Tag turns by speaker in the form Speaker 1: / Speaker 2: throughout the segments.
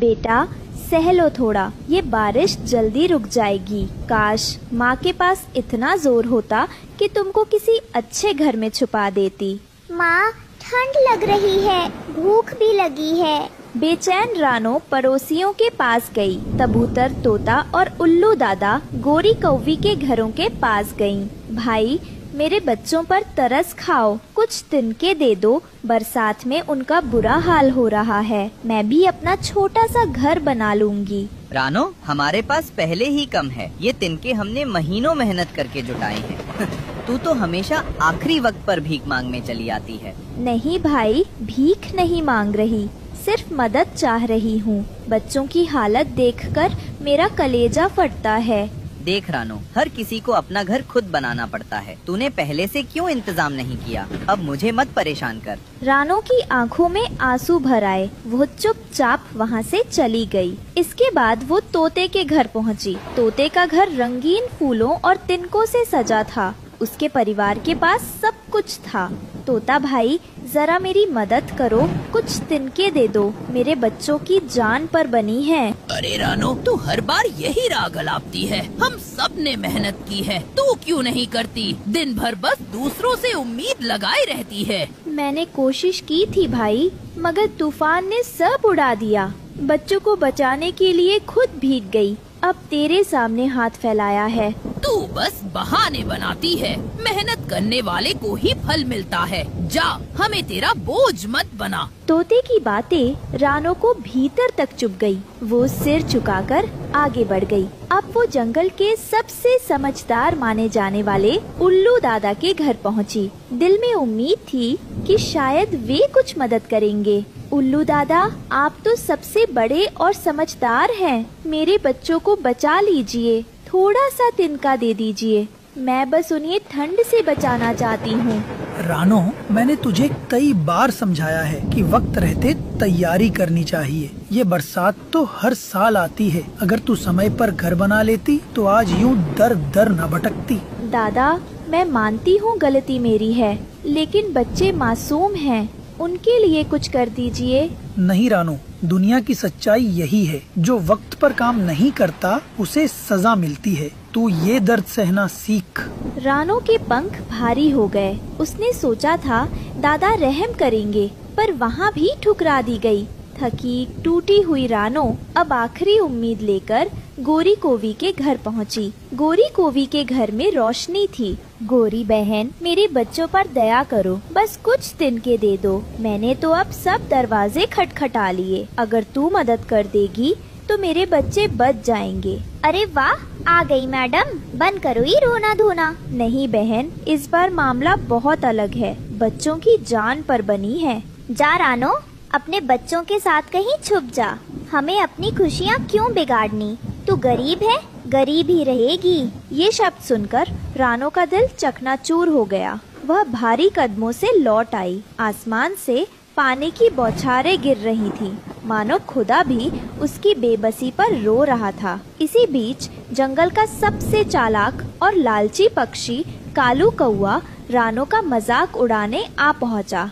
Speaker 1: बेटा सह लो थोड़ा, ये बारिश जल्दी रुक जाएगी। काश माँ के पास इतना जोर होता कि तुमको किसी अच्छे घर में छुपा देती।
Speaker 2: माँ, ठंड लग रही है, भूख भी लगी है।
Speaker 1: बेचैन रानो पड़ोसियों के पास गई। कबूतर, तोता और उल्लू दादा गोरी कौवी के घरों के पास गईं। भाई, मेरे बच्चों पर तरस खाओ, कुछ तिनके दे दो, बरसात में उनका बुरा हाल हो रहा है। मैं भी अपना छोटा सा घर बना लूंगी।
Speaker 3: रानो, हमारे पास पहले ही कम है, ये तिनके हमने महीनों मेहनत करके जुटाए हैं। तू तो हमेशा आखिरी वक्त पर भीख मांगने चली आती है।
Speaker 1: नहीं भाई, भीख नहीं मांग रही, सिर्फ मदद चाह रही हूँ। बच्चों की हालत देखकर मेरा कलेजा फटता है।
Speaker 3: देख रानो, हर किसी को अपना घर खुद बनाना पड़ता है। तूने पहले से क्यों इंतजाम नहीं किया? अब मुझे मत परेशान कर।
Speaker 1: रानो की आंखों में आंसू भर आए। वो चुपचाप वहाँ से चली गई। इसके बाद वो तोते के घर पहुँची। तोते का घर रंगीन फूलों और तिनकों से सजा था। उसके परिवार के पास सब कुछ था। तोता भाई, जरा मेरी मदद करो, कुछ तिनके दे दो, मेरे बच्चों की जान पर बनी है।
Speaker 4: अरे रानो, तू हर बार यही राग अलापती है। हम सब ने मेहनत की है, तू क्यों नहीं करती? दिन भर बस दूसरों से उम्मीद लगाए रहती है।
Speaker 1: मैंने कोशिश की थी भाई, मगर तूफान ने सब उड़ा दिया। बच्चों को बचाने के लिए खुद भीग गई। अब तेरे सामने हाथ फैलाया है।
Speaker 4: तू बस बहाने बनाती है। मेहनत करने वाले को ही फल मिलता है। जा, हमें तेरा बोझ मत बना।
Speaker 1: तोते की बातें रानो को भीतर तक चुभ गई। वो सिर झुकाकर आगे बढ़ गई। अब वो जंगल के सबसे समझदार माने जाने वाले उल्लू दादा के घर पहुंची। दिल में उम्मीद थी कि शायद वे कुछ मदद करेंगे। उल्लू दादा, आप तो सबसे बड़े और समझदार हैं। मेरे बच्चों को बचा लीजिए, थोड़ा सा तिनका दे दीजिए। मैं बस उन्हें ठंड से बचाना चाहती हूँ।
Speaker 5: रानो, मैंने तुझे कई बार समझाया है कि वक्त रहते तैयारी करनी चाहिए। ये बरसात तो हर साल आती है। अगर तू समय पर घर बना लेती तो आज यूँ दर दर न भटकती।
Speaker 1: दादा, मैं मानती हूँ गलती मेरी है, लेकिन बच्चे मासूम हैं, उनके लिए कुछ कर दीजिए।
Speaker 5: नहीं रानो, दुनिया की सच्चाई यही है, जो वक्त पर काम नहीं करता उसे सजा मिलती है। तू ये दर्द सहना सीख।
Speaker 1: रानो के पंख भारी हो गए। उसने सोचा था दादा रहम करेंगे, पर वहाँ भी ठुकरा दी गई। थकी टूटी हुई रानो अब आखिरी उम्मीद लेकर गोरी कोवी के घर पहुँची। गोरी कोवी के घर में रोशनी थी। गोरी बहन, मेरे बच्चों पर दया करो, बस कुछ तिनके दे दो। मैंने तो अब सब दरवाजे खटखटा लिए। अगर तू मदद कर देगी तो मेरे बच्चे बच जाएंगे।
Speaker 2: अरे वाह, आ गई मैडम, बंद करो ये रोना धोना।
Speaker 1: नहीं बहन, इस बार मामला बहुत अलग है। बच्चों की जान पर बनी है।
Speaker 2: जा रानो, अपने बच्चों के साथ कहीं छुप जा। हमें अपनी खुशियाँ क्यों बिगाड़नी? तू गरीब है, गरीब ही रहेगी।
Speaker 1: ये शब्द सुनकर रानो का दिल चकनाचूर हो गया। वह भारी कदमों से लौट आई। आसमान से पानी की बौछारें गिर रही थी, मानो खुदा भी उसकी बेबसी पर रो रहा था। इसी बीच जंगल का सबसे चालाक और लालची पक्षी कालू कौआ रानो का मजाक उड़ाने आ पहुंचा।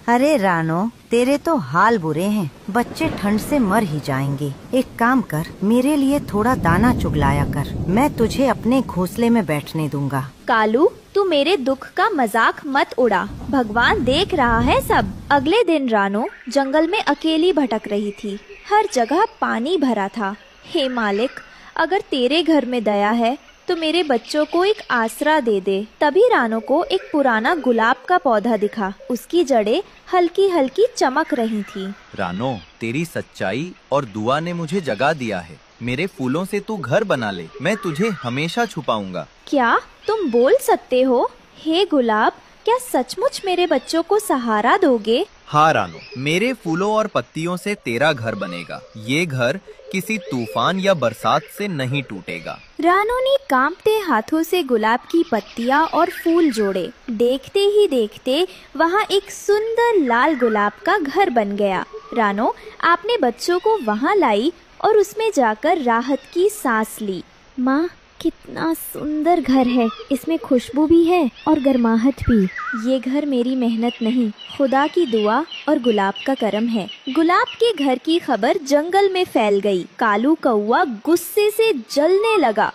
Speaker 6: अरे रानो, तेरे तो हाल बुरे हैं। बच्चे ठंड से मर ही जाएंगे। एक काम कर, मेरे लिए थोड़ा दाना चुगलाया कर। मैं तुझे अपने घोंसले में बैठने दूंगा।
Speaker 1: कालू, तू मेरे दुख का मजाक मत उड़ा। भगवान देख रहा है सब। अगले दिन रानो जंगल में अकेली भटक रही थी। हर जगह पानी भरा था। हे मालिक, अगर तेरे घर में दया है तो मेरे बच्चों को एक आसरा दे दे। तभी रानो को एक पुराना गुलाब का पौधा दिखा। उसकी जड़ें हल्की हल्की चमक रही थी।
Speaker 7: रानो, तेरी सच्चाई और दुआ ने मुझे जगा दिया है। मेरे फूलों से तू घर बना ले, मैं तुझे हमेशा छुपाऊंगा।
Speaker 1: क्या तुम बोल सकते हो? हे गुलाब, क्या सचमुच मेरे बच्चों को सहारा दोगे?
Speaker 7: हाँ रानो, मेरे फूलों और पत्तियों से तेरा घर बनेगा। ये घर किसी तूफान या बरसात से नहीं टूटेगा।
Speaker 1: रानो ने कांपते हाथों से गुलाब की पत्तियां और फूल जोड़े। देखते ही देखते वहाँ एक सुंदर लाल गुलाब का घर बन गया। रानो अपने बच्चों को वहाँ लाई और उसमें जाकर राहत की सांस ली। माँ, कितना सुंदर घर है, इसमें खुशबू भी है और गर्माहट भी। ये घर मेरी मेहनत नहीं, खुदा की दुआ और गुलाब का करम है। गुलाब के घर की खबर जंगल में फैल गई। कालू कौवा गुस्से से जलने लगा।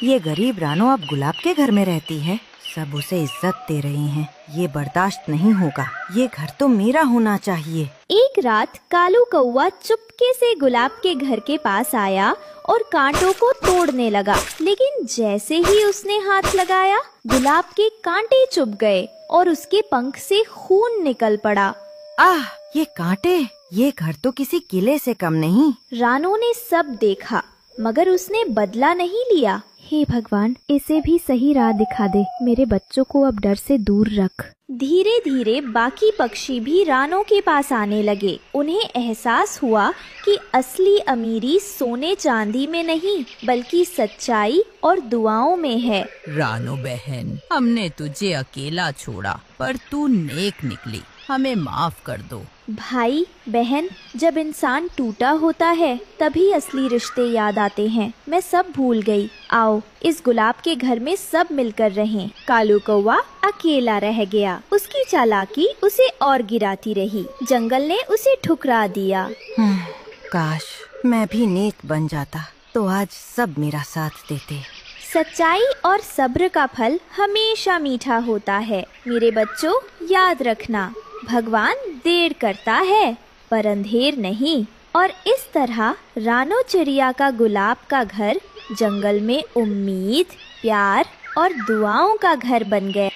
Speaker 6: ये गरीब रानो अब गुलाब के घर में रहती है, सब उसे इज्जत दे रही हैं। ये बर्दाश्त नहीं होगा, ये घर तो मेरा होना चाहिए।
Speaker 1: एक रात कालू कौवा चुपके से गुलाब के घर के पास आया और कांटों को तोड़ने लगा, लेकिन जैसे ही उसने हाथ लगाया गुलाब के कांटे चुभ गए और उसके पंख से खून निकल पड़ा।
Speaker 6: आह, ये कांटे! ये घर तो किसी किले से कम नहीं।
Speaker 1: रानो ने सब देखा मगर उसने बदला नहीं लिया। हे भगवान, इसे भी सही राह दिखा दे, मेरे बच्चों को अब डर से दूर रख। धीरे धीरे बाकी पक्षी भी रानो के पास आने लगे। उन्हें एहसास हुआ कि असली अमीरी सोने चांदी में नहीं बल्कि सच्चाई और दुआओं में है।
Speaker 4: रानो बहन, हमने तुझे अकेला छोड़ा पर तू नेक निकली, हमें माफ कर दो।
Speaker 1: भाई बहन, जब इंसान टूटा होता है तभी असली रिश्ते याद आते हैं। मैं सब भूल गई। आओ इस गुलाब के घर में सब मिलकर रहें। कालू कौवा अकेला रह गया। उसकी चालाकी उसे और गिराती रही। जंगल ने उसे ठुकरा दिया।
Speaker 6: काश मैं भी नेक बन जाता तो आज सब मेरा साथ देते।
Speaker 1: सच्चाई और सब्र का फल हमेशा मीठा होता है। मेरे बच्चों, याद रखना, भगवान देर करता है पर अंधेर नहीं। और इस तरह रानो चिड़िया का गुलाब का घर जंगल में उम्मीद, प्यार और दुआओं का घर बन गया।